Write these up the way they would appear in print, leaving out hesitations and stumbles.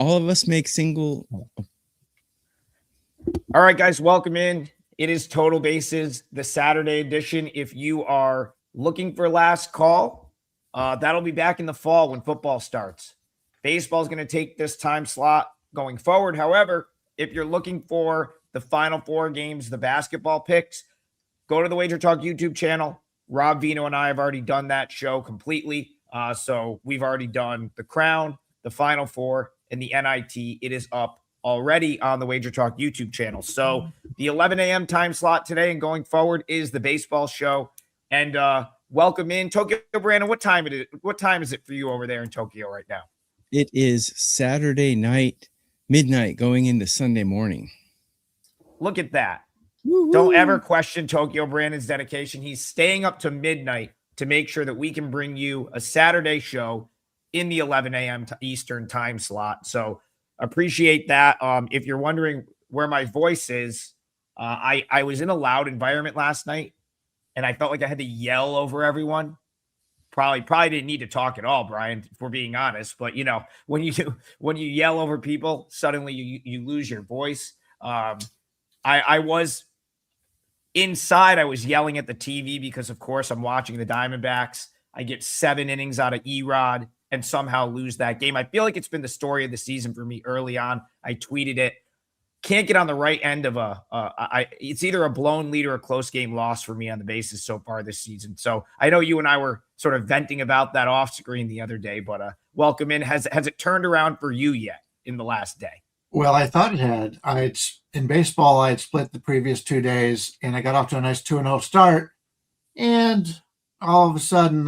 All of us make single. All right, guys, welcome in. It is Total Bases, the Saturday edition. If you are looking for last call, that'll be back in the fall when football starts. Baseball is going to take this time slot going forward. However, if you're looking for the Final Four games, the basketball picks, go to the WagerTalk YouTube channel. Rob Vino and I have already done that show completely. So we've already done the Crown, the Final Four, and the NIT. It is up already on the WagerTalk YouTube channel. So the 11 a.m. time slot today and going forward is the baseball show. And welcome in Tokyo Brandon. What time is it for you over there in Tokyo right now? It is Saturday night, midnight, going into Sunday morning. Look at that. Woo-hoo. Don't ever question Tokyo Brandon's dedication. He's staying up to midnight to make sure that we can bring you a Saturday show in the 11 a.m. Eastern time slot. So appreciate that. If you're wondering where my voice is, I was in a loud environment last night, and I felt like I had to yell over everyone. Probably didn't need to talk at all, Brian, if we're being honest. But when you yell over people, suddenly you lose your voice. I was inside. I was yelling at the TV because, of course, I'm watching the Diamondbacks. I get 7 innings out of Erod and somehow lose that game. I feel like it's been the story of the season for me early on. I tweeted it. Can't get on the right end of it's either a blown lead or a close game loss for me on the bases so far this season. So I know you and I were sort of venting about that off screen the other day, but welcome in. Has it turned around for you yet in the last day? Well, I thought it had. In baseball, I had split the previous 2 days, and I got off to a nice 2-0 start. And all of a sudden,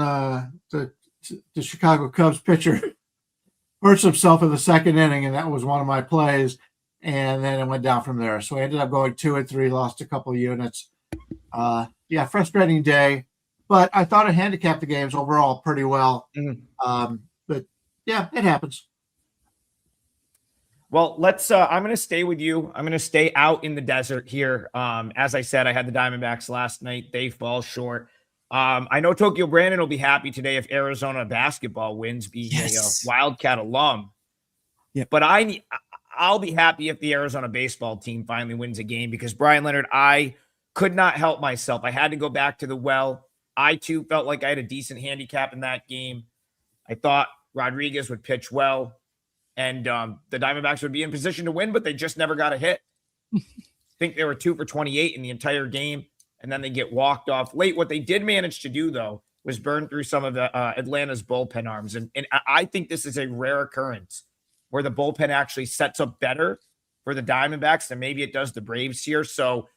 the Chicago Cubs pitcher hurts himself in the second inning, and that was one of my plays. And then it went down from there. So I ended up going 2-3, lost a couple of units. Frustrating day. But I thought I handicapped the games overall pretty well. But yeah, it happens. Well, I'm going to stay with you. I'm going to stay out in the desert here. As I said, I had the Diamondbacks last night. They fall short. I know Tokyo Brandon will be happy today if Arizona basketball wins, being a Wildcat alum. Yeah. But I'll be happy if the Arizona baseball team finally wins a game because Bryan Leonard, I could not help myself. I had to go back to the well. I, too, felt like I had a decent handicap in that game. I thought Rodriguez would pitch well. And the Diamondbacks would be in position to win, but they just never got a hit. I think they were 2 for 28 in the entire game, and then they get walked off late. What they did manage to do, though, was burn through some of the Atlanta's bullpen arms. And I think this is a rare occurrence where the bullpen actually sets up better for the Diamondbacks than maybe it does the Braves here. So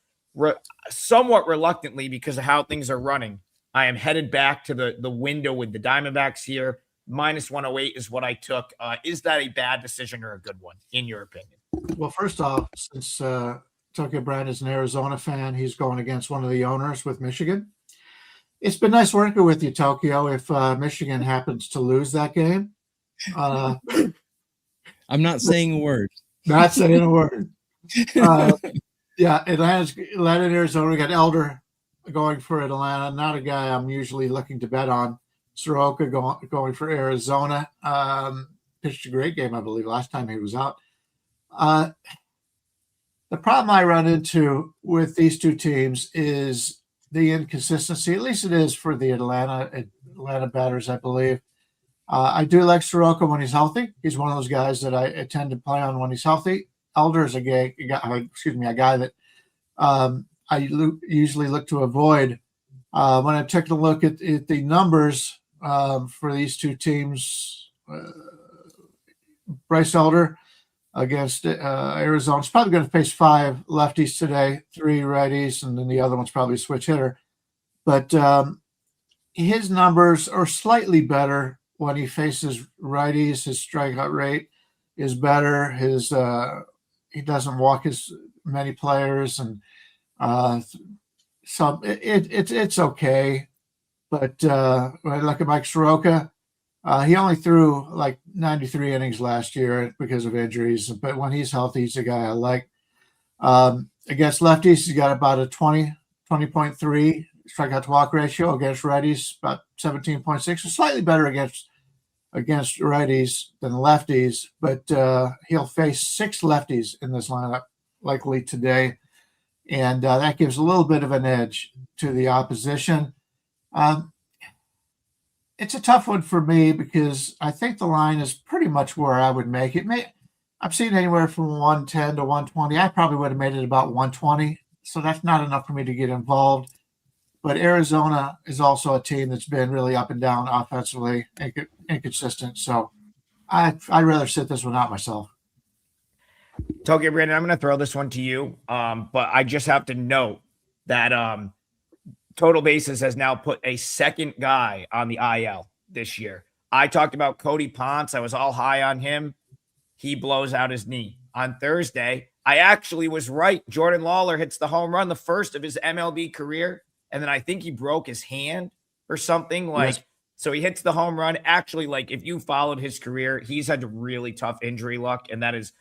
somewhat reluctantly, because of how things are running, I am headed back to the window with the Diamondbacks here. Minus 108 is what I took. Is that a bad decision or a good one, in your opinion? Well, first off, since Tokyo Brand is an Arizona fan, he's going against one of the owners with Michigan. It's been nice working with you, Tokyo, if Michigan happens to lose that game. I'm not saying a word. Not saying a word. Atlanta and Arizona. We got Elder going for Atlanta. Not a guy I'm usually looking to bet on. Soroka going for Arizona. Pitched a great game, I believe, last time he was out. The problem I run into with these two teams is the inconsistency. At least it is for the Atlanta batters, I believe. I do like Soroka when he's healthy. He's one of those guys that I tend to play on when he's healthy. Elder is a guy that I usually look to avoid. When I took a look at the numbers for these two teams, Bryce Elder against Arizona is probably going to face 5 lefties today, 3 righties, and then the other one's probably a switch hitter. But his numbers are slightly better when he faces righties. His strikeout rate is better. He doesn't walk as many players, and so it's okay. But when I look at Mike Soroka, he only threw like 93 innings last year because of injuries. But when he's healthy, he's a guy I like. Against lefties, he's got about a 20.3 strikeout to walk ratio. Against righties, about 17.6. So slightly better against against righties than lefties, but he'll face 6 lefties in this lineup likely today, and that gives a little bit of an edge to the opposition. It's a tough one for me because I think the line is pretty much where I would make it. I've seen anywhere from 110 to 120. I probably would have made it about 120, so that's not enough for me to get involved. But Arizona is also a team that's been really up and down offensively, inconsistent. So I'd rather sit this one out myself. Tokyo Brandon, I'm going to throw this one to you, but I just have to note that Total Bases has now put a second guy on the IL this year. I talked about Cody Ponce. I was all high on him. He blows out his knee. On Thursday, I actually was right. Jordan Lawler hits the home run, the first of his MLB career. And then I think he broke his hand or something like, yes. So he hits the home run. Actually, like if you followed his career, he's had really tough injury luck. And that is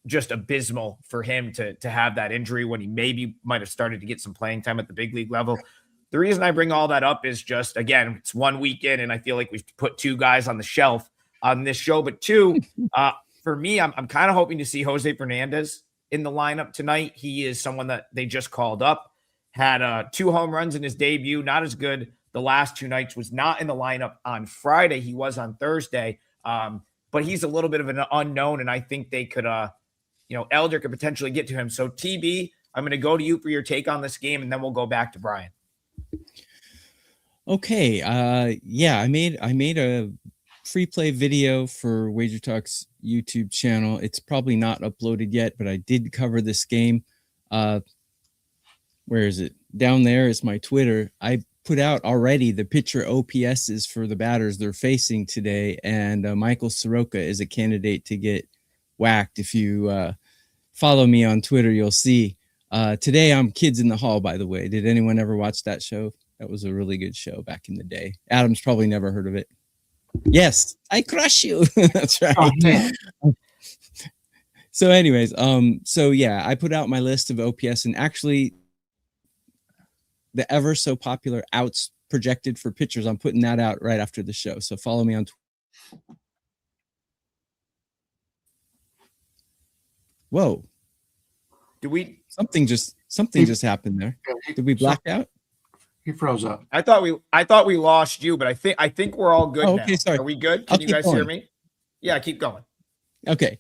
just abysmal for him to have that injury when he maybe might've started to get some playing time at the big league level. The reason I bring all that up is just, again, it's 1 weekend and I feel like we've put 2 guys on the shelf on this show, but 2, for me, I'm kind of hoping to see Jose Fernandez in the lineup tonight. He is someone that they just called up. Had 2 home runs in his debut, not as good the last 2 nights, was not in the lineup on Friday. He was on Thursday, but he's a little bit of an unknown, and I think they could, Elder could potentially get to him. So, TB, I'm going to go to you for your take on this game, and then we'll go back to Bryan. Okay, I made a free play video for WagerTalk's YouTube channel. It's probably not uploaded yet, but I did cover this game. Where is it? Down there is my Twitter. I put out already the pitcher OPSs for the batters they're facing today, and Michael Soroka is a candidate to get whacked. If you follow me on Twitter, you'll see. Today I'm Kids in the Hall, by the way. Did anyone ever watch that show? That was a really good show back in the day. Adam's probably never heard of it. Yes, I crush you. That's right. Oh, so anyways, I put out my list of OPS, and actually the ever so popular outs projected for pitchers, I'm putting that out right after the show. So follow me on Twitter. Whoa. Something just happened there. Did we black out? He froze up. I thought we lost you, but I think we're all good now. Okay, sorry. Are we good? Can you guys hear me? Yeah, keep going. Okay.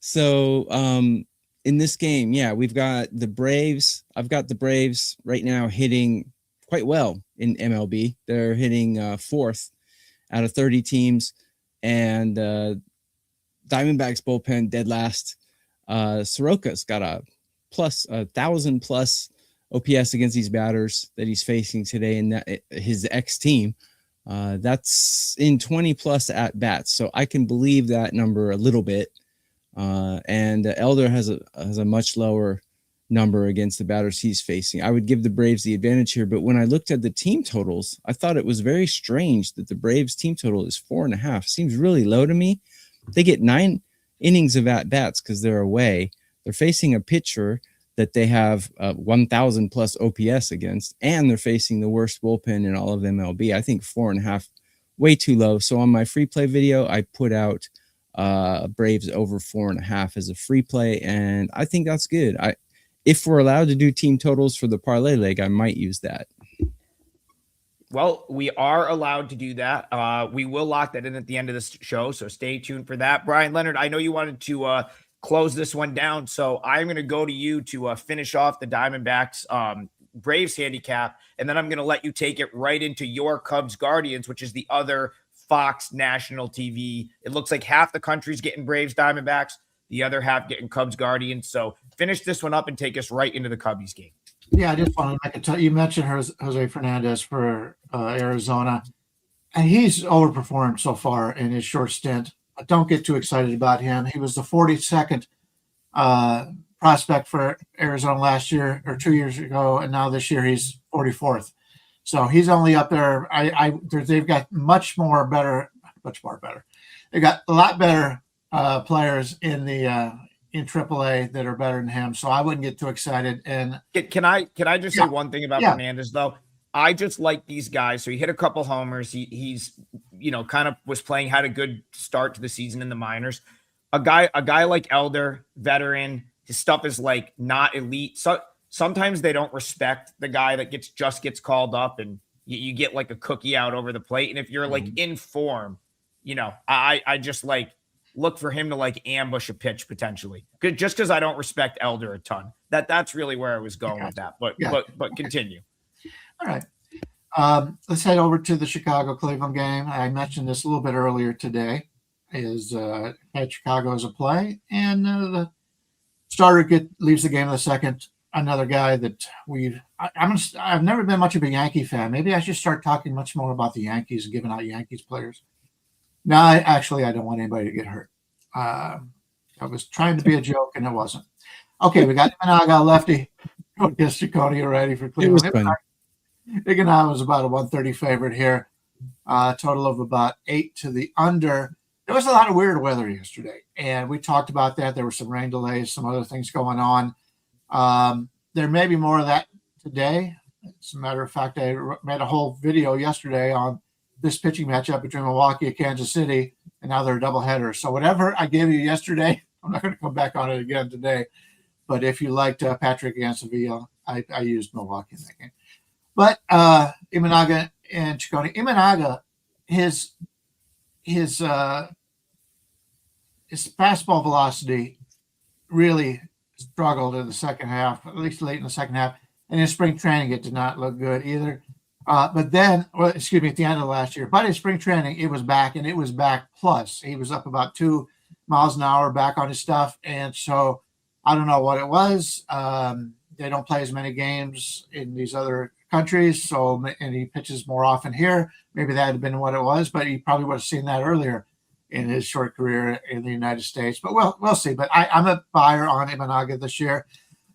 So in this game, we've got the Braves. I've got the Braves right now hitting quite well in MLB. They're hitting 4th out of 30 teams, and Diamondbacks bullpen dead last. Soroka's got a 1,000+ OPS against these batters that he's facing today, and his ex team. That's in 20+ at bats, so I can believe that number a little bit. And Elder has a much lower number against the batters he's facing. I would give the Braves the advantage here, but when I looked at the team totals, I thought it was very strange that the Braves team total is 4.5. Seems really low to me. They get 9 innings of at bats because they're away. They're facing a pitcher that they have 1,000+ OPS against, and they're facing the worst bullpen in all of MLB. I think 4.5, way too low. So on my free play video, I put out Braves over 4.5 as a free play, and I think that's good. If we're allowed to do team totals for the parlay leg, I might use that. Well, we are allowed to do that. We will lock that in at the end of this show, so stay tuned for that. Bryan Leonard, I know you wanted to close this one down, so I'm going to go to you to finish off the Diamondbacks Braves handicap, and then I'm going to let you take it right into your Cubs Guardians, which is the other Fox national TV. It looks like half the country's getting Braves Diamondbacks, the other half getting Cubs Guardians. So finish this one up and take us right into the Cubbies game. Yeah, I just wanted to tell you mentioned Jose Fernandez for Arizona, and he's overperformed so far in his short stint. Don't get too excited about him. He was the 42nd prospect for Arizona last year or 2 years ago, and now this year he's 44th. So he's only up there. They've got much more better. They've got a lot better players in AAA that are better than him. So I wouldn't get too excited. And can I just say one thing about Fernandez though? I just like these guys. So he hit a couple homers. He's kind of was playing, had a good start to the season in the minors. A guy like Elder, veteran, his stuff is like not elite. So sometimes they don't respect the guy that gets called up, and you get like a cookie out over the plate. And if you're like in form, I just like look for him to like ambush a pitch potentially. Just because I don't respect Elder a ton. That's really where I was going with that. But continue. All right. Let's head over to the Chicago-Cleveland game. I mentioned this a little bit earlier today. Had Chicago as a play, and the starter leaves the game in the second. Another guy that I've never been much of a Yankee fan. Maybe I should start talking much more about the Yankees and giving out Yankees players. No, I don't want anybody to get hurt. I was trying to be a joke, and it wasn't. Okay, we got Imanaga, lefty. Yes, Ciccone, you ready for Cleveland? It was fun. Imanaga was about a 130 favorite here. Total of about 8 to the under. There was a lot of weird weather yesterday, and we talked about that. There were some rain delays, some other things going on. There may be more of that today. As a matter of fact, I made a whole video yesterday on this pitching matchup between Milwaukee and Kansas City, and now they're a doubleheader. So whatever I gave you yesterday, I'm not going to come back on it again today. But if you liked Patrick against Sevilla, I used Milwaukee in that game. But Imanaga and Ciccone. Imanaga, his fastball velocity really struggled in the second half, at least late in the second half. And in spring training, it did not look good either. But then, at the end of last year. But in spring training, it was back, and it was back plus. He was up about 2 miles an hour back on his stuff. And so I don't know what it was. They don't play as many games in these other countries, and he pitches more often here. Maybe that had been what it was, but he probably would have seen that earlier in his short career in the United States. But we'll see. But I'm a buyer on Imanaga this year.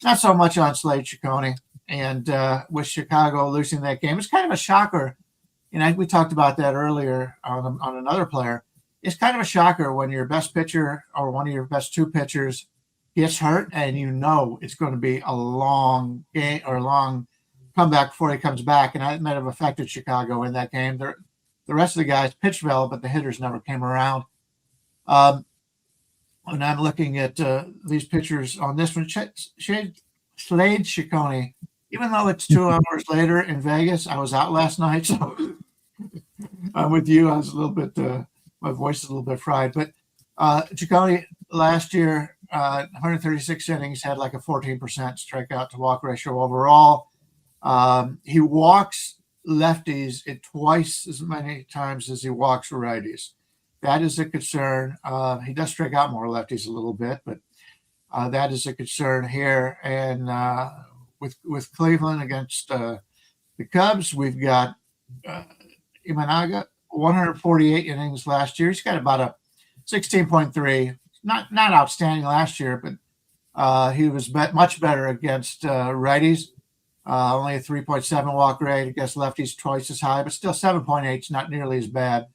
Not so much on Slate, Ciccone. And with Chicago losing that game, it's kind of a shocker. And we talked about that earlier on another player. It's kind of a shocker when your best pitcher or one of your best 2 pitchers gets hurt, and it's going to be a long game or a long comeback before he comes back. And that might have affected Chicago in that game. The rest of the guys pitched well, but the hitters never came around. When I'm looking at these pitchers on this one, Slade Ciccone, even though it's 2 hours later in Vegas, I was out last night, so I'm with you. I was a little bit, my voice is a little bit fried. But Ciccone last year, 136 innings, had like a 14% strikeout to walk ratio overall. He walks lefties at twice as many times as he walks righties. That is a concern. He does strike out more lefties a little bit, but that is a concern here. And with Cleveland against the Cubs, we've got Imanaga, 148 innings last year. He's got about a 16.3. Not outstanding last year, but he was much better against righties. Only a 3.7 walk rate against lefties, twice as high, but still 7.8 is not nearly as bad.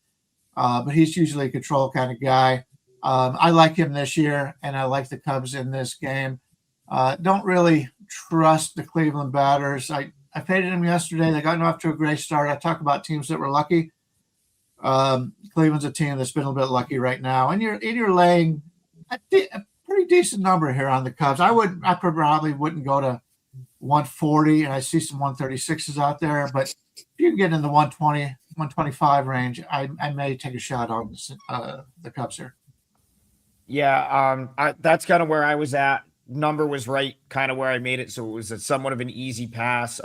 But he's usually a control kind of guy. I like him this year, and I like the Cubs in this game. Don't really trust the Cleveland batters. I faded them yesterday. They got off to a great start. I talk about teams that were lucky. Cleveland's a team that's been a little bit lucky right now, and you're laying a pretty decent number here on the Cubs. I probably wouldn't go to 140, and I see some 136s out there, but if you can get in the 120, 125 range, I may take a shot on the Cubs here. Yeah, that's kind of where I was at. Number was right, kind of where I made it, so it was somewhat of an easy pass.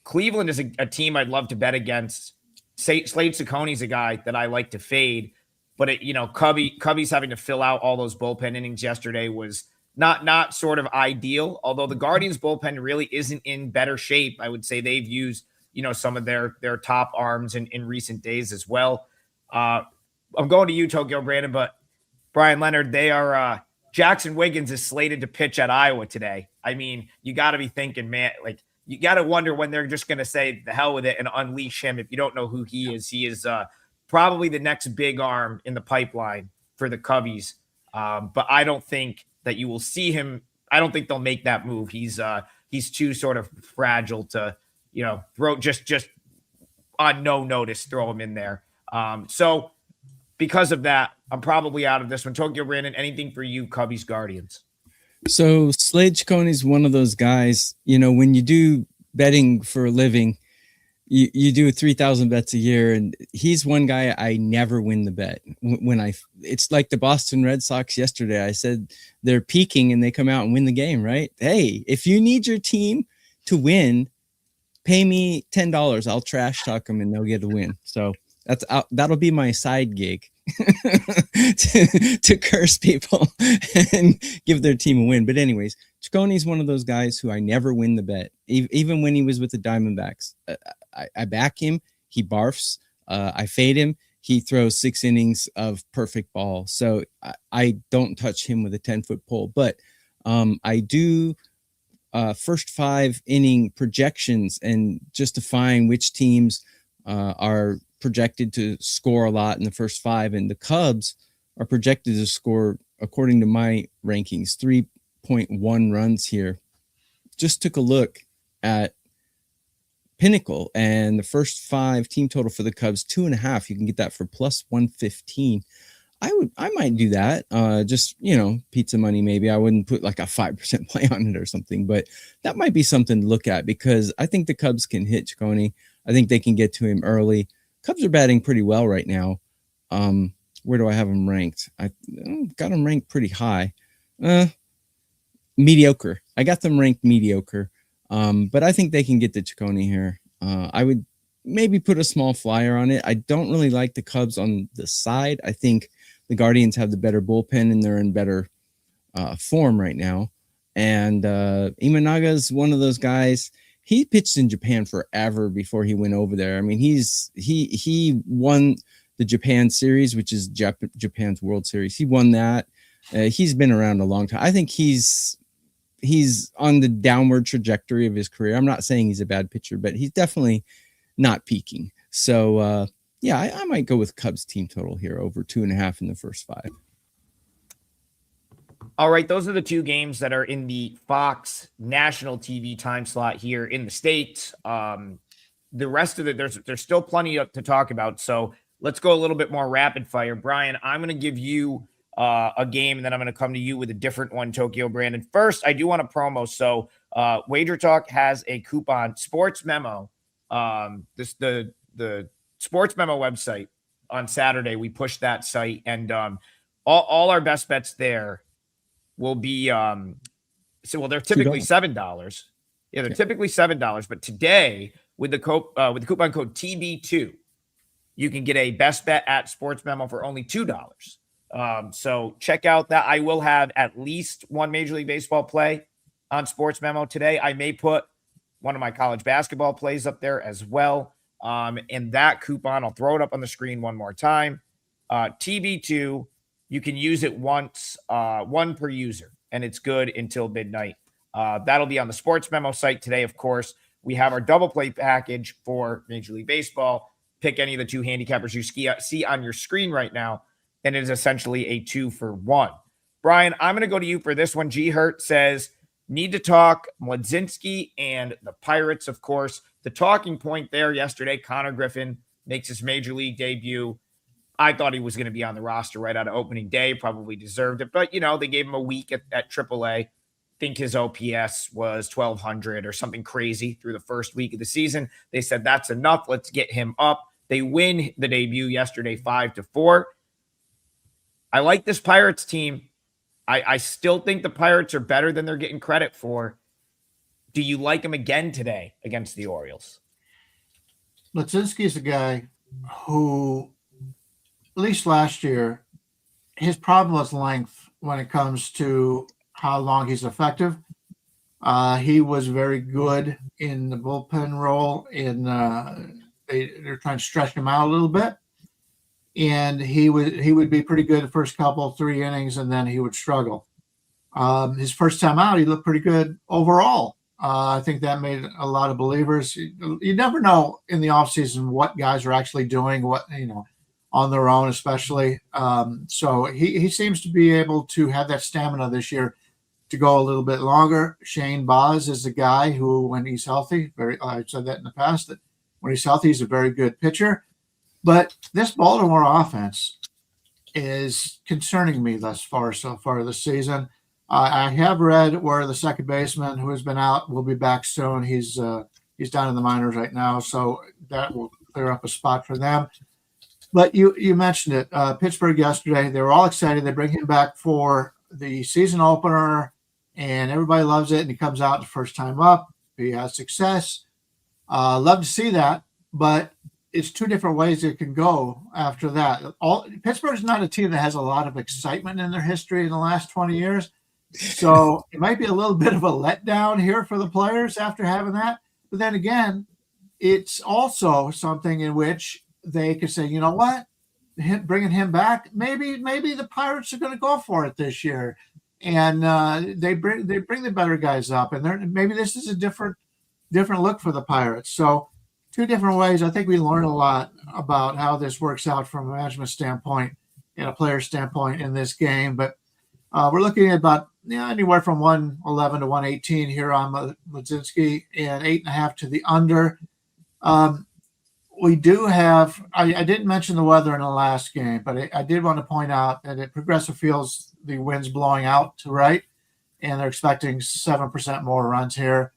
Cleveland is a team I'd love to bet against. Slade Ciccone's a guy that I like to fade, but Cubbies having to fill out all those bullpen innings yesterday was not sort of ideal. Although the Guardians bullpen really isn't in better shape, I would say they've used some of their top arms in recent days as well. I'm going to you, Tokyo Brandon, but Bryan Leonard, they are Jackson Wiggins is slated to pitch at Iowa today. I mean, you got to be thinking, man, like you got to wonder when they're just going to say the hell with it and unleash him. If you don't know who he is probably the next big arm in the pipeline for the Cubbies. But I don't think that you will see him. I don't think they'll make that move. He's too sort of fragile to throw just on no notice, throw him in there. So because of that, I'm probably out of this one. Tokyo Brandon, anything for you, Cubbies Guardians? So Slade Ciccone is one of those guys, when you do betting for a living, you do 3,000 bets a year, and he's one guy I never win the bet. It's like the Boston Red Sox yesterday. I said they're peaking and they come out and win the game, right? Hey, if you need your team to win, pay me $10. I'll trash talk them and they'll get a win. So that'll be my side gig to curse people and give their team a win. But anyways, Ciccone's one of those guys who I never win the bet. Even when he was with the Diamondbacks, I back him. He barfs. I fade him. He throws 6 innings of perfect ball. So I don't touch him with a 10-foot pole. But I do first 5 inning projections and just define which teams are projected to score a lot in the first 5. And the Cubs are projected to score, according to my rankings, 3.1 runs here. Just took a look at Pinnacle, and the first 5 team total for the Cubs, 2.5. You can get that for plus 115. I might do that. Just, pizza money, maybe. I wouldn't put like a 5% play on it or something, but that might be something to look at because I think the Cubs can hit Ciccone. I think they can get to him early. Cubs are batting pretty well right now. Where do I have them ranked? I got them ranked pretty high. Mediocre. I got them ranked mediocre. But I think they can get to Ciccone here. I would maybe put a small flyer on it. I don't really like the Cubs on the side. I think the Guardians have the better bullpen and they're in better form right now. And Imanaga is one of those guys. He pitched in Japan forever before he went over there. I mean, he won the Japan series, which is Japan's World Series. He won that. He's been around a long time. I think he's on the downward trajectory of his career. I'm not saying he's a bad pitcher, but he's definitely not peaking. So, I might go with Cubs team total here over 2.5 in the first 5. All right, those are the 2 games that are in the Fox national TV time slot here in the States. The rest of it, there's still plenty to talk about. So let's go a little bit more rapid fire. Brian, I'm going to give you a game, and then I'm going to come to you with a different one, Tokyo Brandon. First, I do want to promo. So WagerTalk has a coupon, Sports Memo. The Sports Memo website on Saturday, we pushed that site, and all our best bets there will be they're typically $7. Yeah, they're typically $7, but today with the coupon code TB2, you can get a best bet at Sports Memo for only $2. So check out that. I will have at least one Major League Baseball play on Sports Memo today. I may put one of my college basketball plays up there as well. And that coupon, I'll throw it up on the screen one more time. TB2, you can use it once, 1 per user, and it's good until midnight. That'll be on the Sports Memo site today. Of course, we have our double play package for Major League Baseball. Pick any of the 2 handicappers you see on your screen right now, and it is essentially a 2-for-1. Brian, I'm going to go to you for this one. G. Hurt says, need to talk Mladzinski and the Pirates, of course. The talking point there yesterday, Connor Griffin makes his Major League debut. I thought he was going to be on the roster right out of opening day, probably deserved it. But, they gave him a week at AAA. I think his OPS was 1,200 or something crazy through the first week of the season. They said, that's enough. Let's get him up. They win the debut yesterday, 5-4. I like this Pirates team. I still think the Pirates are better than they're getting credit for. Do you like them again today against the Orioles? Mladzinski is a guy who, at least last year, his problem was length when it comes to how long he's effective. He was very good in the bullpen role. They're trying to stretch him out a little bit, and he would be pretty good the first 3 innings, and then he would struggle. His first time out, he looked pretty good overall. I think that made a lot of believers. You never know in the offseason what guys are actually doing, on their own, especially. So he seems to be able to have that stamina this year. to go a little bit longer. Shane Baz is a guy who, when he's healthy, I've said that in the past, that when he's healthy, he's a very good pitcher. But this Baltimore offense is concerning me thus far, so far this season. I have read where the second baseman who has been out will be back soon. He's down in the minors right now, so that will clear up a spot for them. But you mentioned it, Pittsburgh yesterday. They were all excited. They bring him back for the season opener, and everybody loves it. And he comes out the first time up. He has success. Love to see that, but it's two different ways it can go after that. Pittsburgh's not a team that has a lot of excitement in their history in the last 20 years. So it might be a little bit of a letdown here for the players after having that. But then again, it's also something in which they could say, you know what, bringing him back, maybe the Pirates are going to go for it this year, and they bring the better guys up, and maybe this is a different look for the Pirates. So two different ways. I think we learn a lot about how this works out from a management standpoint and a player standpoint in this game. But we're looking at about anywhere from 111 to 118 here on Mlodzinski, and 8.5 to the under. We do have, I didn't mention the weather in the last game, but I did want to point out that at Progressive Fields, the wind's blowing out to right, and they're expecting 7% more runs here.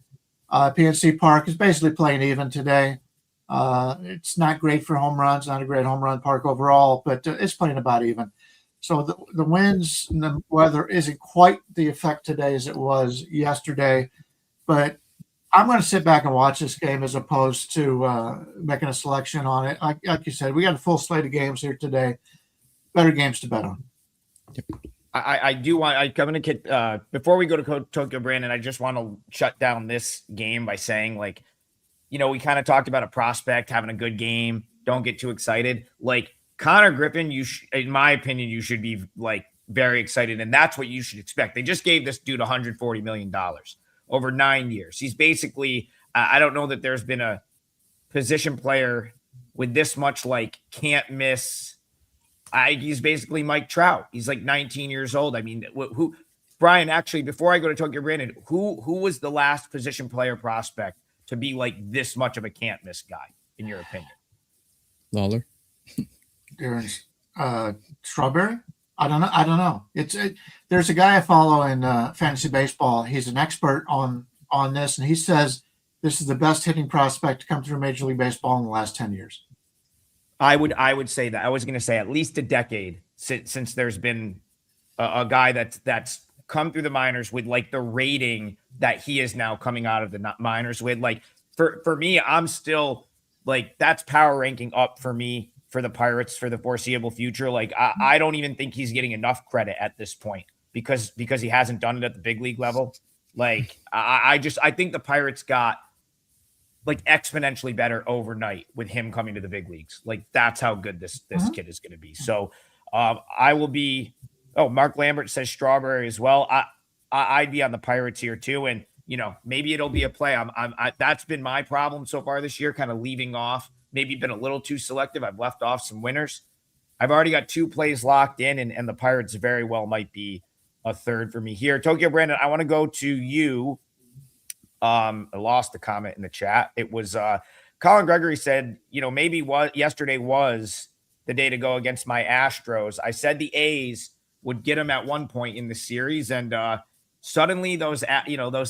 PNC Park is basically playing even today. It's not great for home runs, not a great home run park overall, but it's playing about even. So the winds and the weather isn't quite the effect today as it was yesterday, but I'm going to sit back and watch this game as opposed to making a selection on it. Like you said, we got a full slate of games here today. Better games to bet on. I do want. I'm going to get before we go to Tokyo, Brandon. I just want to shut down this game by saying, like, we kind of talked about a prospect having a good game. Don't get too excited. Like Connor Griffin, in my opinion, you should be like very excited, and that's what you should expect. They just gave this dude $140 million. Over 9 years. He's basically, I don't know that there's been a position player with this much like can't miss. He's basically Mike Trout. He's like 19 years old. I mean, who, Brian, actually, before I go to Tokyo, Brandon, who was the last position player prospect to be like this much of a can't miss guy, in your opinion? Lawler. Darren's Strawberry? I don't know. There's a guy I follow in fantasy baseball. He's an expert on this, and he says this is the best hitting prospect to come through Major League Baseball in the last 10 years. I would say that. I was going to say at least a decade since there's been a guy that's come through the minors with like the rating that he is now coming out of the minors with. Like for me, I'm still like that's power ranking up for me. For the Pirates for the foreseeable future. Like I don't even think he's getting enough credit at this point because he hasn't done it at the big league level. Like I think the Pirates got like exponentially better overnight with him coming to the big leagues. Like that's how good this kid is going to be. So I will be. Oh, Mark Lambert says Strawberry as well. I'd be on the Pirates here too, and maybe it'll be a play. That's been my problem so far this year, kind of leaving off. Maybe been a little too selective. I've left off some winners. I've already got 2 plays locked in, and the Pirates very well might be a third for me here. Tokyo, Brandon, I want to go to you. I lost the comment in the chat. It was Colin Gregory said, maybe yesterday was the day to go against my Astros. I said the A's would get them at one point in the series, and suddenly those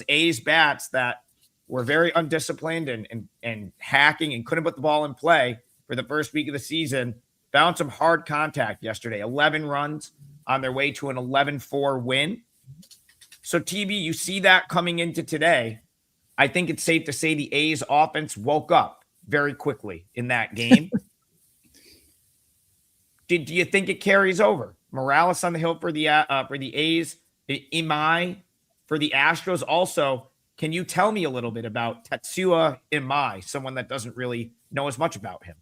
A's bats that were very undisciplined and hacking and couldn't put the ball in play for the first week of the season, found some hard contact yesterday. 11 runs on their way to an 11-4 win. So, TB, you see that coming into today. I think it's safe to say the A's offense woke up very quickly in that game. Do you think it carries over? Morales on the hill for the A's, Imai for the Astros. Also, can you tell me a little bit about Tetsuya Imai, someone that doesn't really know as much about him?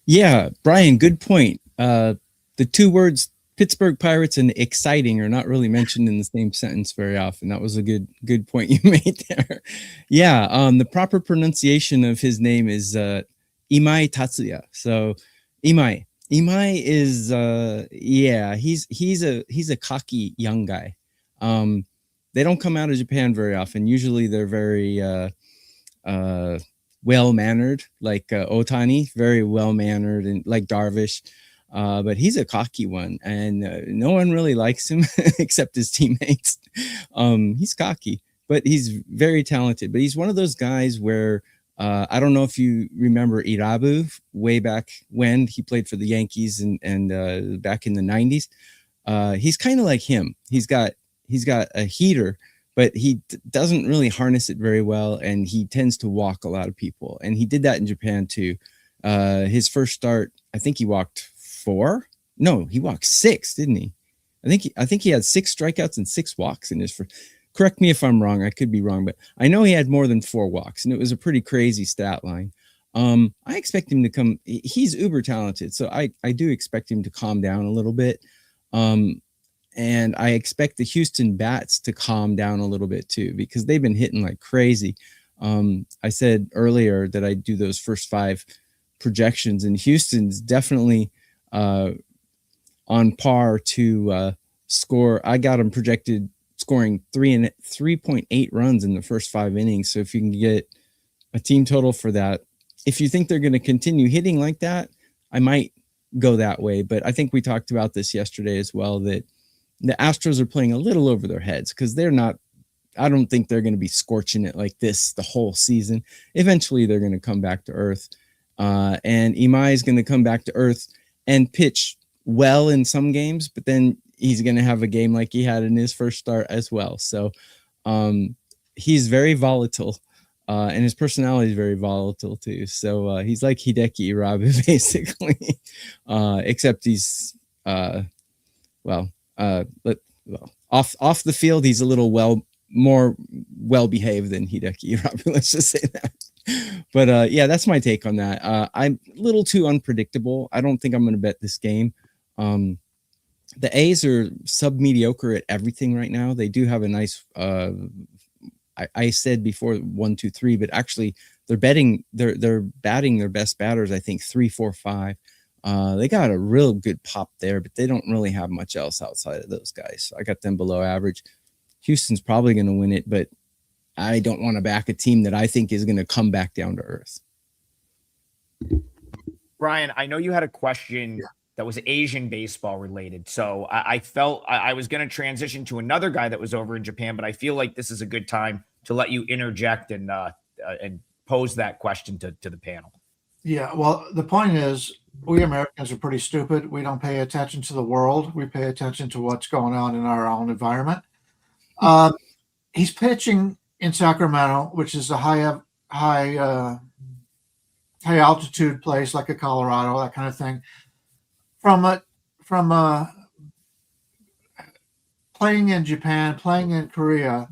Yeah, Brian, good point. The 2 words Pittsburgh Pirates and exciting are not really mentioned in the same sentence very often. That was a good point you made there. Yeah, the proper pronunciation of his name is Imai Tatsuya. So Imai is he's a cocky young guy. They don't come out of Japan very often. Usually they're very well-mannered, like Otani, very well-mannered, and like Darvish. But he's a cocky one, and no one really likes him except his teammates. He's cocky, but he's very talented. But he's one of those guys where I don't know if you remember Irabu way back when he played for the Yankees and back in the 90s. He's kind of like him. He's got a heater, but he doesn't really harness it very well, and he tends to walk a lot of people. And he did that in Japan too. His first start, I think he walked 4. No, he walked 6, didn't he? I think he had 6 strikeouts and 6 walks in his first. Correct me if I'm wrong. I could be wrong, but I know he had more than 4 walks, and it was a pretty crazy stat line. I expect him to come. He's uber talented, so I do expect him to calm down a little bit. And I expect the Houston bats to calm down a little bit too, because they've been hitting like crazy. I said earlier that I do those first 5 projections, and Houston's definitely on par to score. I got them projected scoring 3.8 runs in the first 5 innings. So if you can get a team total for that, if you think they're going to continue hitting like that, I might go that way. But I think we talked about this yesterday as well, that the Astros are playing a little over their heads, because they're not, I don't think they're going to be scorching it like this the whole season. Eventually they're going to come back to earth. And Imai is going to come back to earth and pitch well in some games, but then he's going to have a game like he had in his first start as well. So he's very volatile, and his personality is very volatile too. So he's like Hideki Irabu basically, except he's off the field, he's a little more well-behaved than Hideki Irabu. Let's just say that. But yeah, that's my take on that. I'm a little too unpredictable. I don't think I'm going to bet this game. The A's are sub-mediocre at everything right now. They do have a nice, I said before 1, 2, 3, but actually they're batting their best batters, I think 3, 4, 5. They got a real good pop there, but they don't really have much else outside of those guys. So I got them below average. Houston's probably going to win it, but I don't want to back a team that I think is going to come back down to earth. Bryan, I know you had a question that was Asian baseball related. So I felt I was going to transition to another guy that was over in Japan, but I feel like this is a good time to let you interject and pose that question to the panel. Yeah, well, the point is, we Americans are pretty stupid. We don't pay attention to the world. We pay attention to what's going on in our own environment. He's pitching in Sacramento, which is a high altitude place like a Colorado, that kind of thing. From playing in Japan, playing in Korea,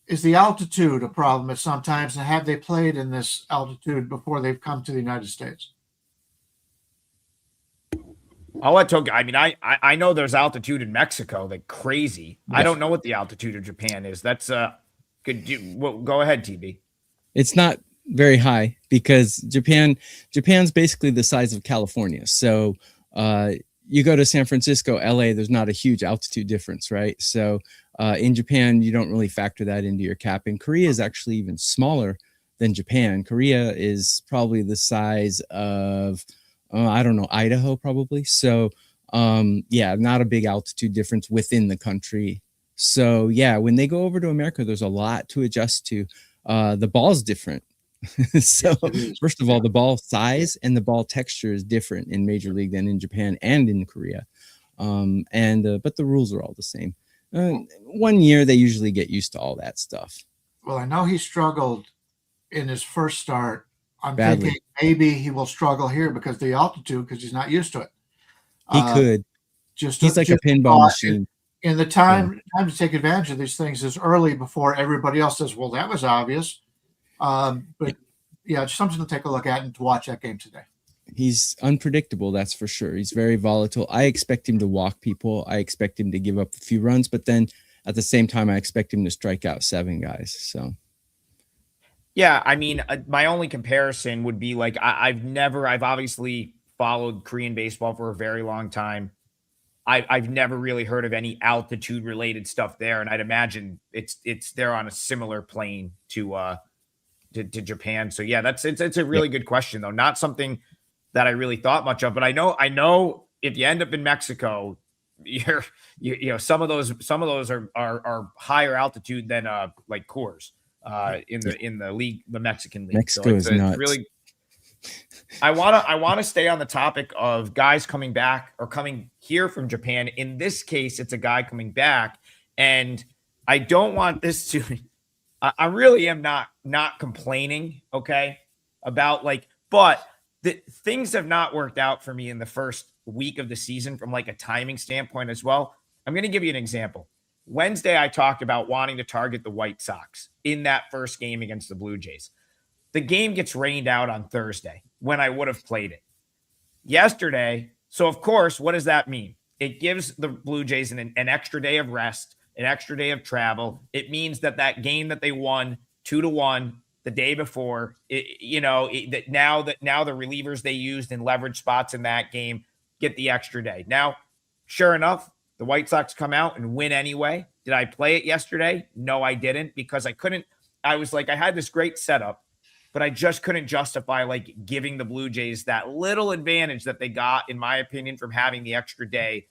is the altitude a problem at sometimes? And have they played in this altitude before they've come to the United States? I'll let Togi. I mean, I know there's altitude in Mexico, like crazy. Yes. I don't know what the altitude of Japan is. That's go ahead, TB. It's not very high, because Japan's basically the size of California. So you go to San Francisco, LA, there's not a huge altitude difference, right? So in Japan, you don't really factor that into your cap. And Korea is actually even smaller than Japan. Korea is probably the size of, I don't know, Idaho probably. So yeah, not a big altitude difference within the country. So yeah, when they go over to America, there's a lot to adjust to. The ball's different. So first of all, the ball size and the ball texture is different in Major League than in Japan and in Korea. But the rules are all the same. 1 year, they usually get used to all that stuff. Well, I know he struggled in his first start. I'm Badly. thinking maybe he will struggle here because of the altitude, because he's not used to it. He could. He's like a pinball machine. And the time to take advantage of these things is early, before everybody else says, well, that was obvious. But yeah, it's something to take a look at and to watch that game today. He's unpredictable, that's for sure. He's very volatile. I expect him to walk people. I expect him to give up a few runs, but then at the same time, I expect him to strike out 7 guys. So yeah, I mean, my only comparison would be like, I've obviously followed Korean baseball for a very long time. I've never really heard of any altitude related stuff there, and I'd imagine it's they're on a similar plane to Japan. So yeah, it's a really good question though. Not something that I really thought much of, but I know if you end up in Mexico, you know some of those are higher altitude than like Coors in the league, the Mexican league. Mexico so is nuts. Really, I want to stay on the topic of guys coming back or coming here from Japan. In this case, it's a guy coming back, and I don't want this to. I really am not complaining, okay, about but the things have not worked out for me in the first week of the season from like a timing standpoint as well. I'm going to give you an example. Wednesday, I talked about wanting to target the White Sox in that first game against the Blue Jays. The game gets rained out on Thursday when I would have played it yesterday. So of course, what does that mean? It gives the Blue Jays an extra day of rest, an extra day of travel. It means that game that they won 2-1 the day before, now the relievers they used in leverage spots in that game get the extra day. Now, sure enough, the White Sox come out and win anyway. Did I play it yesterday? No, I didn't, because I couldn't. I was like, I had this great setup, but I just couldn't justify giving the Blue Jays that little advantage that they got, in my opinion, from having the extra day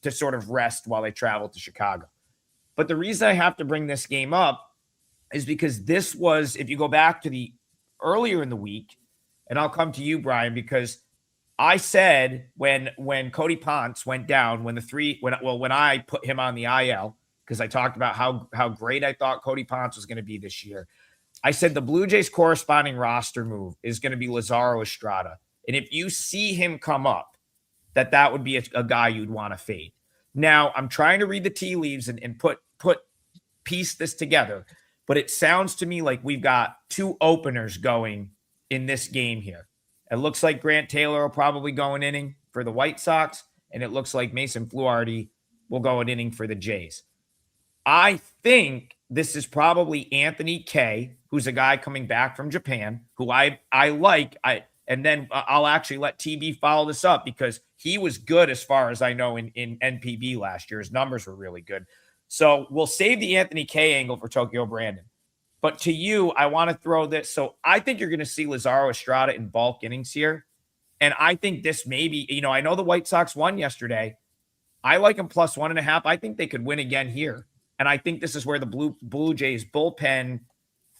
to sort of rest while they traveled to Chicago. But the reason I have to bring this game up is because this was, if you go back to the earlier in the week, and I'll come to you, Brian, because I said when Cody Ponce went down, when I put him on the IL, because I talked about how great I thought Cody Ponce was going to be this year. I said the Blue Jays corresponding roster move is going to be Lazaro Estrada. And if you see him come up, that would be a guy you'd want to fade. Now, I'm trying to read the tea leaves and piece this together, but it sounds to me like we've got two openers going in this game here. It looks like Grant Taylor will probably go an inning for the White Sox, and it looks like Mason Fluharty will go an inning for the Jays. I think this is probably Anthony Kay, who's a guy coming back from Japan, who I like. And then I'll actually let TB follow this up because he was good as far as I know in NPB last year. His numbers were really good. So we'll save the Anthony Kay angle for Tokyo Brandon. But to you, I want to throw this. So I think you're going to see Lazaro Estrada in bulk innings here. And I think this maybe, I know the White Sox won yesterday. I like them plus 1.5. I think they could win again here. And I think this is where the Blue Jays bullpen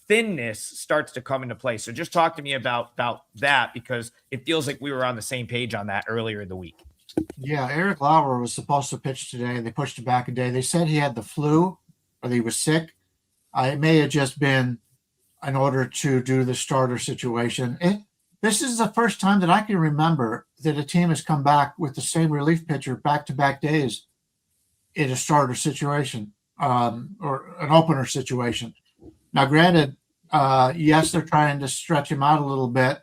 thinness starts to come into play. So just talk to me about that, because it feels like we were on the same page on that earlier in the week. Yeah, Eric Lauer was supposed to pitch today. They pushed it back a day. They said he had the flu or he was sick. It may have just been in order to do the starter situation. This is the first time that I can remember that a team has come back with the same relief pitcher back-to-back days in a starter situation or an opener situation. Now, granted, yes, they're trying to stretch him out a little bit,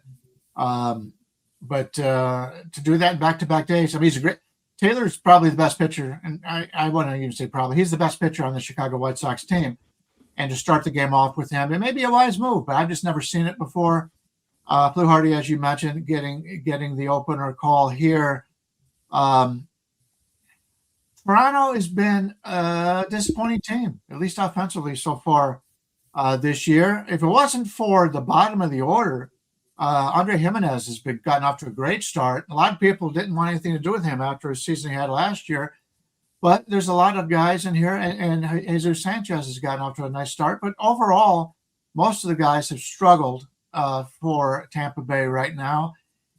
but to do that in back-to-back days, I mean, he's a great – Taylor's probably the best pitcher, and I wouldn't even say probably. He's the best pitcher on the Chicago White Sox team. And to start the game off with him, it may be a wise move, but I've just never seen it before. Fluharty, as you mentioned, getting the opener call here. Toronto has been a disappointing team, at least offensively so far this year. If it wasn't for the bottom of the order, Andre Jimenez has gotten off to a great start. A lot of people didn't want anything to do with him after his season he had last year. But there's a lot of guys in here, and Jesus Sanchez has gotten off to a nice start. But overall, most of the guys have struggled for Tampa Bay right now.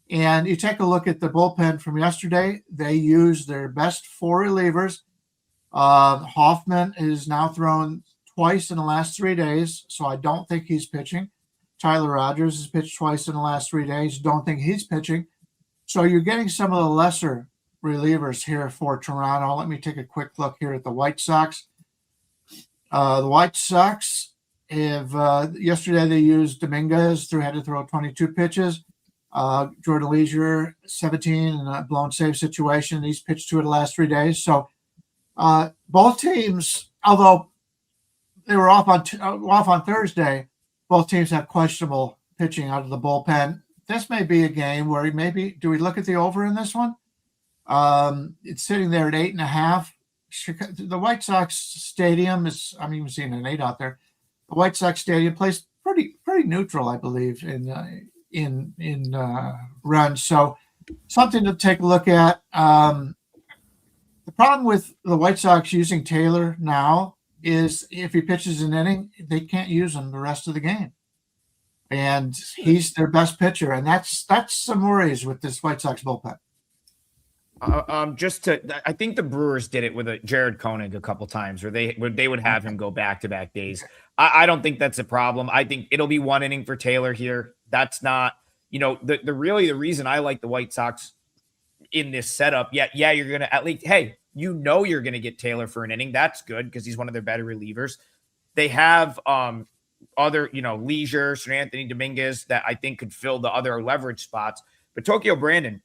And you take a look at the bullpen from yesterday. They used their best four relievers. Hoffman is now thrown twice in the last 3 days, so I don't think he's pitching. Tyler Rogers has pitched twice in the last 3 days. Don't think he's pitching. So you're getting some of the lesser relievers here for Toronto. Let me take a quick look here at the White Sox. The White Sox have yesterday they used Dominguez had to throw 22 pitches. Jordan Leisure 17 in a blown save situation. He's pitched 2 of the last 3 days. So both teams, although they were off on Thursday, both teams have questionable pitching out of the bullpen. This may be a game where do we look at the over in this one? It's sitting there at 8.5. The White Sox stadium is, I'm even seeing an 8 out there. The White Sox stadium plays pretty neutral, I believe, in runs. So something to take a look at. The problem with the White Sox using Taylor now is if he pitches an inning, they can't use him the rest of the game. And he's their best pitcher. And that's some worries with this White Sox bullpen. I think the Brewers did it with Jared Koenig a couple times where they would have him go back-to-back days. I don't think that's a problem. I think it'll be one inning for Taylor here. That's not, the reason I like the White Sox in this setup. Yeah, you're going to at least, hey, you're going to get Taylor for an inning. That's good because he's one of their better relievers. They have other, Leisure, Sir Anthony Dominguez that I think could fill the other leverage spots. But Tokyo Brandon,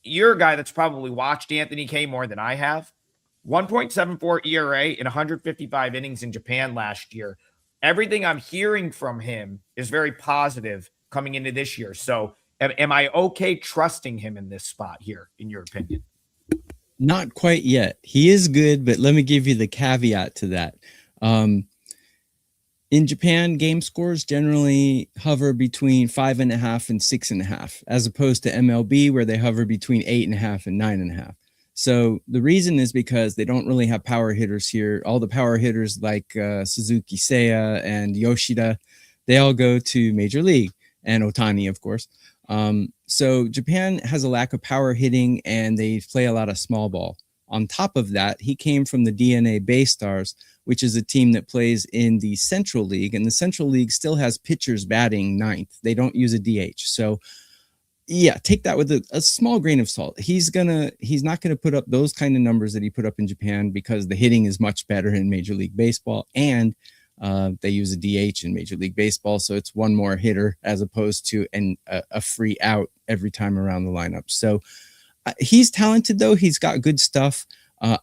you're a guy that's probably watched Anthony K more than I have. 1.74 ERA in 155 innings in Japan last year. Everything I'm hearing from him is very positive coming into this year. So am I okay trusting him in this spot here, in your opinion? Not quite yet. He is good, but let me give you the caveat to that. In Japan, game scores generally hover between 5.5 and 6.5, as opposed to MLB, where they hover between 8.5 and 9.5. So the reason is because they don't really have power hitters here. All the power hitters like Suzuki Seiya and Yoshida, they all go to Major League, and Otani, of course. So Japan has a lack of power hitting, and they play a lot of small ball. On top of that, he came from the DNA Bay Stars, which is a team that plays in the Central League, and the Central League still has pitchers batting ninth. They don't use a DH. So yeah, take that with a small grain of salt. He's not gonna put up those kind of numbers that he put up in Japan because the hitting is much better in Major League Baseball, and they use a DH in Major League Baseball, so it's one more hitter as opposed to a free out every time around the lineup. So he's talented, though. He's got good stuff.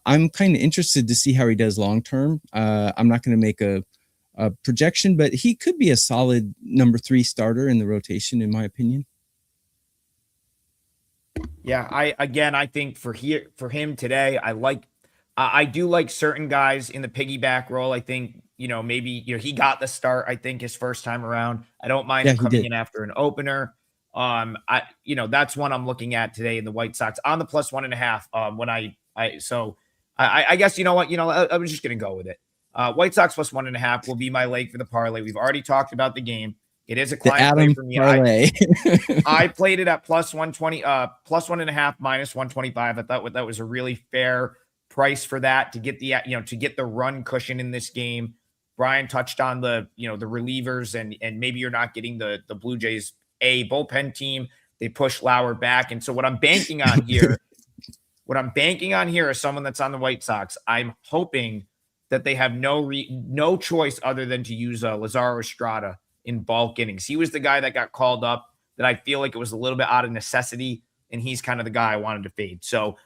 I'm kind of interested to see how he does long term. I'm not going to make a projection, but he could be a solid number 3 starter in the rotation, in my opinion. Yeah, I think for him today, I do like certain guys in the piggyback role. I think, maybe he got the start, I think, his first time around. I don't mind him coming in after an opener. That's one I'm looking at today in the White Sox on the plus 1.5. I guess, you know what, I was just going to go with it. White Sox plus 1.5 will be my leg for the parlay. We've already talked about the game. It is a client play for me. I played it at plus 120, plus 1.5, minus 125. I thought that was a really fair price for that to get the run cushion in this game. Brian touched on the relievers and maybe you're not getting the Blue Jays A bullpen team. They push Lauer back. And so what I'm banking on here, is someone that's on the White Sox. I'm hoping that they have no choice other than to use Lazaro Estrada in bulk innings. He was the guy that got called up that I feel like it was a little bit out of necessity, and he's kind of the guy I wanted to fade. So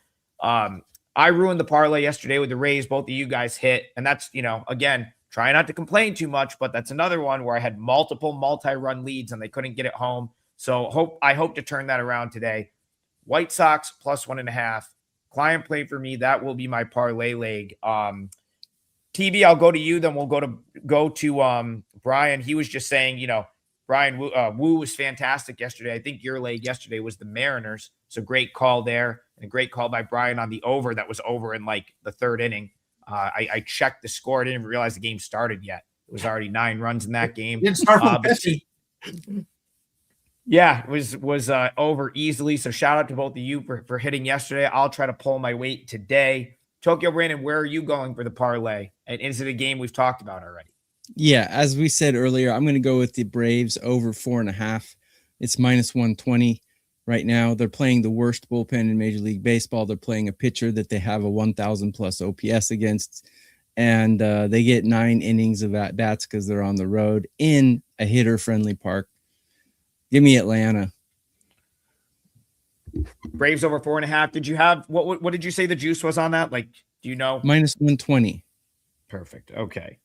I ruined the parlay yesterday with the Rays. Both of you guys hit, and that's, again, try not to complain too much, but that's another one where I had multiple multi-run leads and they couldn't get it home. So I hope to turn that around today. White Sox plus 1.5. Client play for me. That will be my parlay leg. TV, I'll go to you. Then we'll go to Brian. He was just saying, Brian Wu was fantastic yesterday. I think your leg yesterday was the Mariners. So great call there, and a great call by Brian on the over that was over in like the 3rd inning. I checked the score. I didn't even realize the game started yet. It was already 9 runs in that game. Didn't start from 50. Yeah, it was over easily. So shout out to both of you for hitting yesterday. I'll try to pull my weight today. Tokyo Brandon, where are you going for the parlay? And is it a game we've talked about already? Yeah, as we said earlier, I'm going to go with the Braves over 4.5. It's minus 120 right now. They're playing the worst bullpen in Major League Baseball. They're playing a pitcher that they have a 1,000 plus OPS against, and they get 9 innings of at-bats because they're on the road in a hitter-friendly park. Give me Atlanta. Braves over 4.5. Did you have what did you say the juice was on that? Like, do you know? Minus 120. Perfect. Okay.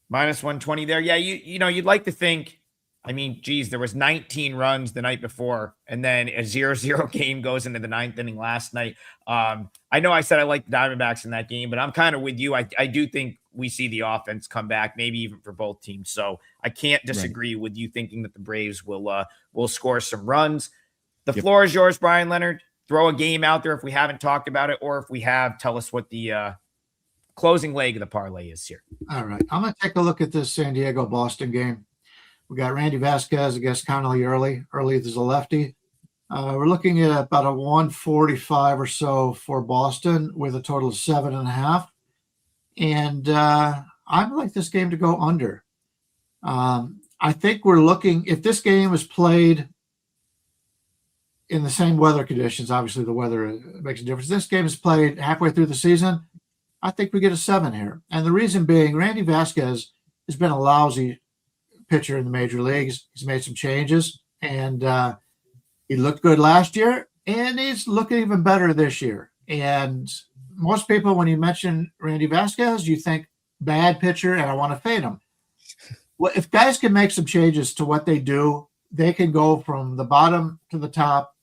Minus 120 there. Yeah, you'd like to think I mean, geez, there was 19 runs the night before, and then a 0-0 game goes into the ninth inning last night. I know I said I like the Diamondbacks in that game, but I'm kind of with you. I do think we see the offense come back, maybe even for both teams. So I can't disagree with you thinking that the Braves will score some runs. The floor is yours, Bryan Leonard. Throw a game out there if we haven't talked about it, or if we have, tell us what the closing leg of the parlay is here. All right. I'm going to take a look at this San Diego-Boston game. We got Randy Vasquez against Connolly early. Early is a lefty. We're looking at about a 145 or so for Boston with a total of 7.5. And I'd like this game to go under. I think we're looking, if this game is played in the same weather conditions, obviously the weather makes a difference. This game is played halfway through the season. I think we get a 7 here. And the reason being, Randy Vasquez has been a lousy pitcher in the major leagues. He's made some changes, and he looked good last year, and he's looking even better this year. And most people, when you mention Randy Vasquez, you think bad pitcher, and I want to fade him. Well, if guys can make some changes to what they do, they can go from the bottom to the top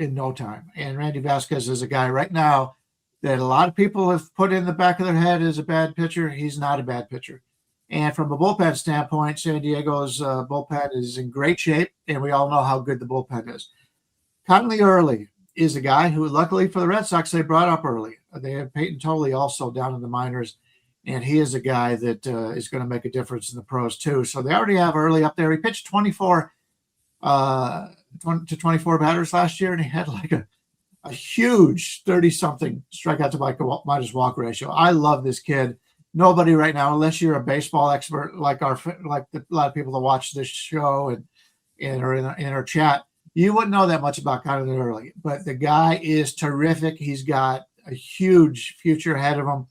in no time. And Randy Vasquez is a guy right now that a lot of people have put in the back of their head as a bad pitcher. He's not a bad pitcher. And from a bullpen standpoint, San Diego's bullpen is in great shape, and we all know how good the bullpen is. Connolly early is a guy who, luckily for the Red Sox, they brought up early. They have Peyton Tolley also down in the minors, and he is a guy that is going to make a difference in the pros too. So they already have early up there. He pitched 24 to 24 batters last year, and he had like a huge 30-something strikeout to minus walk ratio. I love this kid. Nobody right now, unless you're a baseball expert like a lot of people that watch this show and are in our chat, you wouldn't know that much about Connolly early. But the guy is terrific. He's got a huge future ahead of him.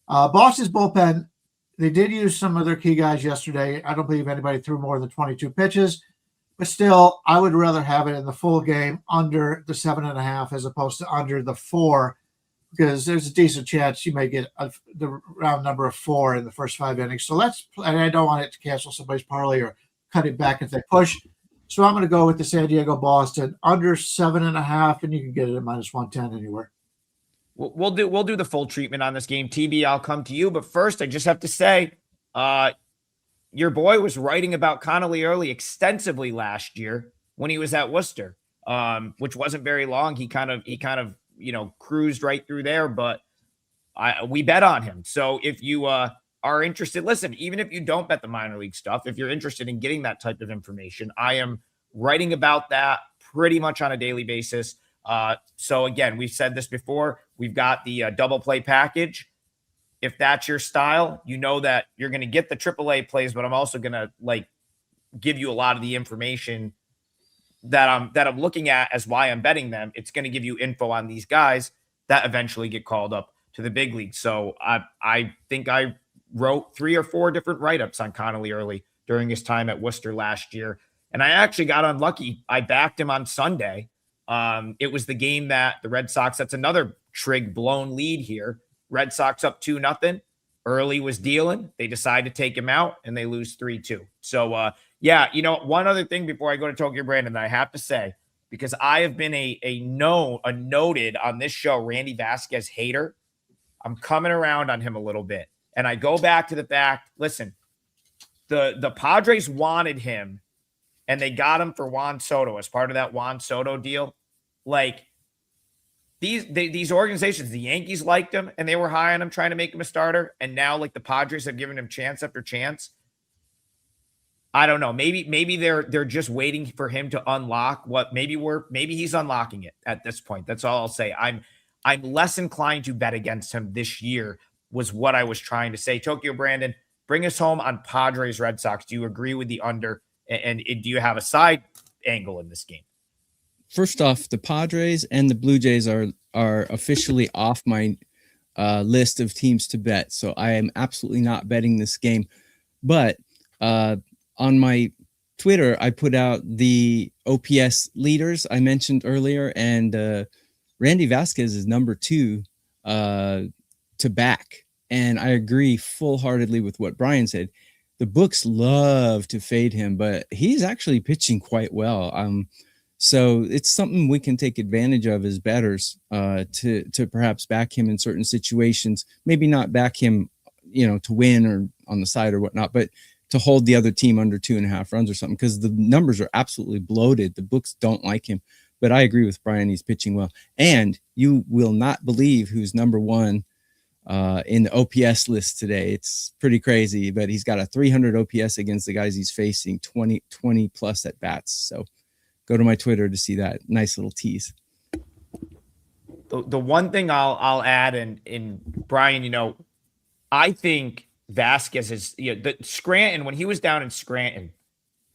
Boston's bullpen, they did use some of their key guys yesterday. I don't believe anybody threw more than 22 pitches. But still, I would rather have it in the full game under the 7.5 as opposed to under the 4. Because there's a decent chance you may get the round number of 4 in the first 5 innings. So and I don't want it to cancel somebody's parlay or cut it back if they push. So I'm going to go with the San Diego Boston under 7.5, and you can get it at minus 110 anywhere. We'll do the full treatment on this game. TB, I'll come to you. But first, I just have to say, your boy was writing about Connolly early extensively last year when he was at Worcester, which wasn't very long. He kind of cruised right through there, but we bet on him. So if you are interested, listen, even if you don't bet the minor league stuff, if you're interested in getting that type of information, I am writing about that pretty much on a daily basis. So again, we've said this before, we've got the double play package. If that's your style, you know that you're going to get the AAA plays, but I'm also going to give you a lot of the information that I'm looking at as why I'm betting them. It's going to give you info on these guys that eventually get called up to the big league. So I think I wrote 3 or 4 different write-ups on Connolly early during his time at Worcester last year. And I actually got unlucky. I backed him on Sunday. It was the game that the Red Sox, that's another trig blown lead here. Red Sox up 2-0. Early was dealing. They decide to take him out, and they lose 3-2. So, yeah, one other thing before I go to Tokyo Brandon that I have to say, because I have been a noted on this show Randy Vasquez hater. I'm coming around on him a little bit. And I go back to the fact, listen, the Padres wanted him, and they got him for Juan Soto as part of that Juan Soto deal. Like, these organizations, the Yankees liked him, and they were high on him, trying to make him a starter. And now, the Padres have given him chance after chance. I don't know. Maybe they're just waiting for him to unlock what maybe he's unlocking it at this point. That's all I'll say. I'm less inclined to bet against him this year, was what I was trying to say. Tokyo Brandon, bring us home on Padres Red Sox. Do you agree with the under? And do you have a side angle in this game? First off, the Padres and the Blue Jays are officially off my list of teams to bet. So I am absolutely not betting this game. But on my Twitter, I put out the OPS leaders I mentioned earlier, and Randy Vasquez is number 2 to back. And I agree full-heartedly with what Bryan said. the books love to fade him, but he's actually pitching quite well. So it's something we can take advantage of as bettors, to perhaps back him in certain situations. Maybe not back him, to win or on the side or whatnot, but to hold the other team under 2.5 runs or something, because the numbers are absolutely bloated. The books don't like him. But I agree with Bryan. He's pitching well. And you will not believe who's number one in the OPS list today. It's pretty crazy, but he's got a 300 OPS against the guys he's facing, 20 plus at bats. So go to my Twitter to see that nice little tease. The one thing I'll add, in Bryan, I think Vasquez is, the Scranton, when he was down in Scranton,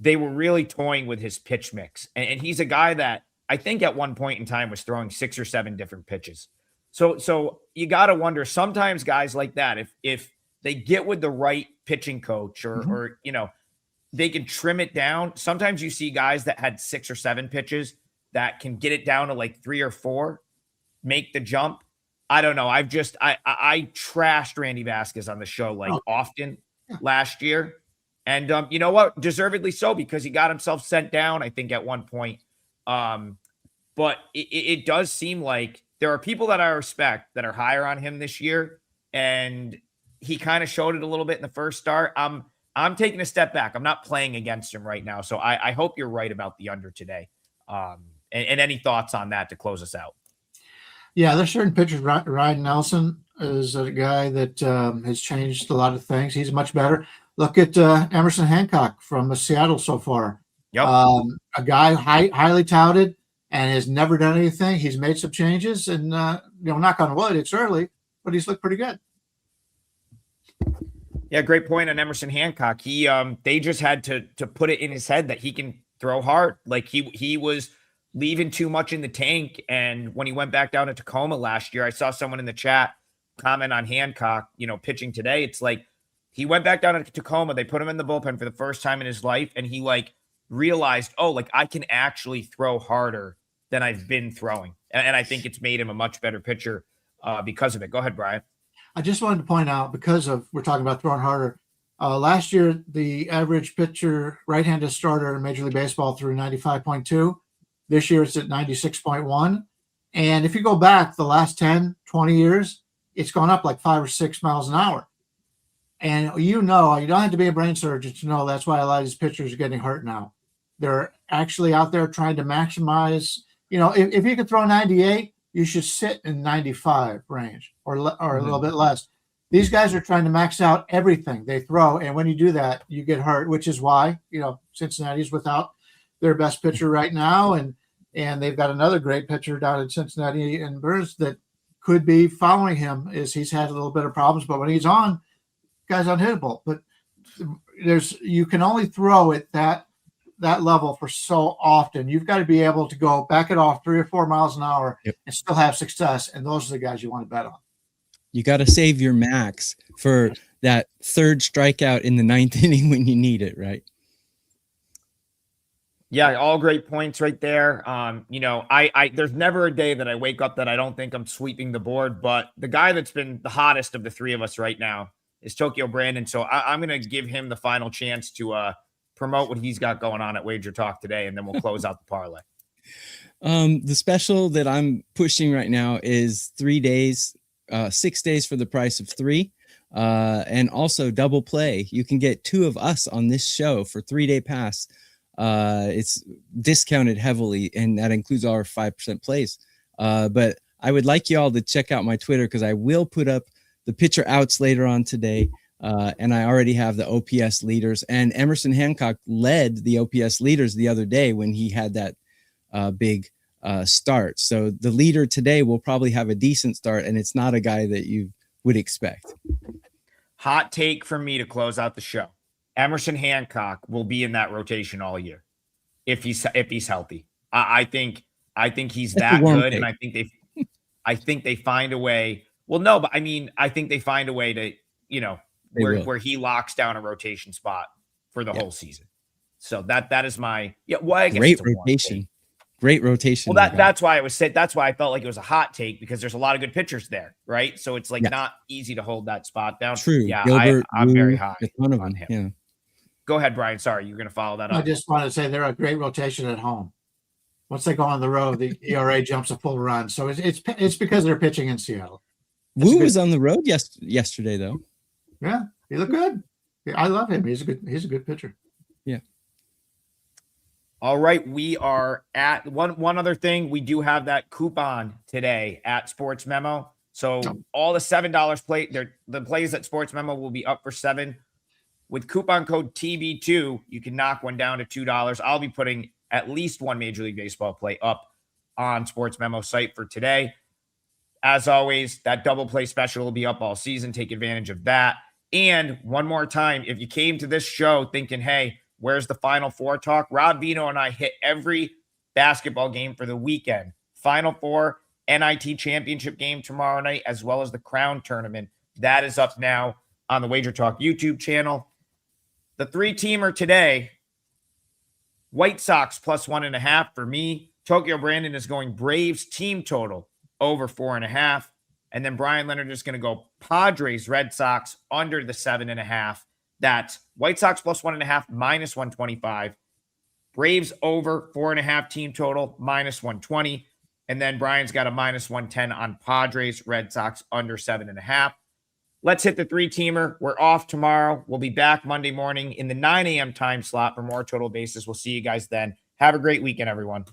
they were really toying with his pitch mix. And he's a guy that I think at one point in time was throwing 6 or 7 different pitches. So you got to wonder, sometimes guys like that, if they get with the right pitching coach or they can trim it down. Sometimes you see guys that had 6 or 7 pitches that can get it down to like 3 or 4, make the jump. I don't know. I trashed Randy Vasquez on the show often last year. And you know what? Deservedly so, because he got himself sent down, I think, at one point. But it does seem like there are people that I respect that are higher on him this year. And he kind of showed it a little bit in the first start. I'm taking a step back. I'm not playing against him right now. So I hope you're right about the under today. And any thoughts on that to close us out? Yeah, there's certain pitchers. Ryan Nelson is a guy that has changed a lot of things. He's much better. Look at Emerson Hancock from Seattle so far. Yep. A guy highly touted and has never done anything. He's made some changes, and knock on wood, it's early, but he's looked pretty good. Yeah, great point on Emerson Hancock. They just had to put it in his head that he can throw hard. Like he was leaving too much in the tank, and when he went back down to Tacoma last year, I saw someone in the chat comment on Hancock, pitching today. It's like he went back down to Tacoma. They put him in the bullpen for the first time in his life, and he realized, I can actually throw harder than I've been throwing. And I think it's made him a much better pitcher because of it. Go ahead, Bryan. I just wanted to point out, we're talking about throwing harder. Last year, the average pitcher, right-handed starter in Major League Baseball threw 95.2. This year, it's at 96.1. And if you go back the last 10, 20 years, it's gone up like 5 or 6 miles an hour. And you don't have to be a brain surgeon to know that's why a lot of these pitchers are getting hurt now. They're actually out there trying to maximize. If you could throw 98, you should sit in 95 range or a little bit less. These guys are trying to max out everything they throw, and when you do that, you get hurt, which is why Cincinnati's without their best pitcher right now, and they've got another great pitcher down in Cincinnati and Burns that could be following him. He's had a little bit of problems, but when he's on, guy's unhittable. But you can only throw at that level for so often. You've got to be able to go back it off 3 or 4 miles an hour and still have success. And those are the guys you want to bet on. You got to save your max for that third strikeout in the 9th inning when you need it, right? Yeah, all great points right there. I there's never a day that I wake up that I don't think I'm sweeping the board, but the guy that's been the hottest of the three of us right now is Tokyo Brandon. So I'm going to give him the final chance to promote what he's got going on at WagerTalk today, and then we'll close out the parlay. The special that I'm pushing right now is 3 days, 6 days for the price of 3. And also double play. You can get 2 of us on this show for 3-day pass. It's discounted heavily, and that includes our 5% plays. But I would like you all to check out my Twitter, because I will put up the pitcher outs later on today. And I already have the OPS leaders, and Emerson Hancock led the OPS leaders the other day when he had that big start. So the leader today will probably have a decent start, and it's not a guy that you would expect. Hot take from me to close out the show. Emerson Hancock will be in that rotation all year if he's healthy. I think he's that good, and I think they find a way. Well, no, but I mean, I think they find a way to, where he locks down a rotation spot for the whole season. So that is my I guess great rotation. Great rotation. Well, that's why that's why I felt like it was a hot take, because there's a lot of good pitchers there, right? So it's not easy to hold that spot down. True. Yeah, Gilbert, I'm very high a ton of on them. him. Yeah. Go ahead, Brian. Sorry, you're going to follow that I up. just want to say they're a great rotation at home. Once they go on the road, the ERA jumps a full run. So it's because they're pitching in Seattle. Woo was on the road yesterday though. Yeah, he looked good. I love him. He's a good pitcher. Yeah. All right, we are at one other thing. We do have that coupon today at Sports Memo. So all the $7 play, the plays at Sports Memo will be up for $7. With coupon code TB2, you can knock one down to $2. I'll be putting at least one Major League Baseball play up on Sports Memo site for today. As always, that double play special will be up all season. Take advantage of that. And one more time, if you came to this show thinking, hey, where's the Final Four talk? Rob Vino and I hit every basketball game for the weekend. Final Four, NIT championship game tomorrow night, as well as the Crown tournament. That is up now on the WagerTalk YouTube channel. The 3-teamer today, White Sox plus 1.5 for me. Tokyo Brandon is going Braves team total over 4.5. And then Bryan Leonard is going to go Padres, Red Sox under the 7.5. That's White Sox plus 1.5 minus 125. Braves over 4.5 team total minus 120. And then Brian's got a minus 110 on Padres, Red Sox under 7.5. Let's hit the 3-teamer. We're off tomorrow. We'll be back Monday morning in the 9 a.m. time slot for more total bases. We'll see you guys then. Have a great weekend, everyone.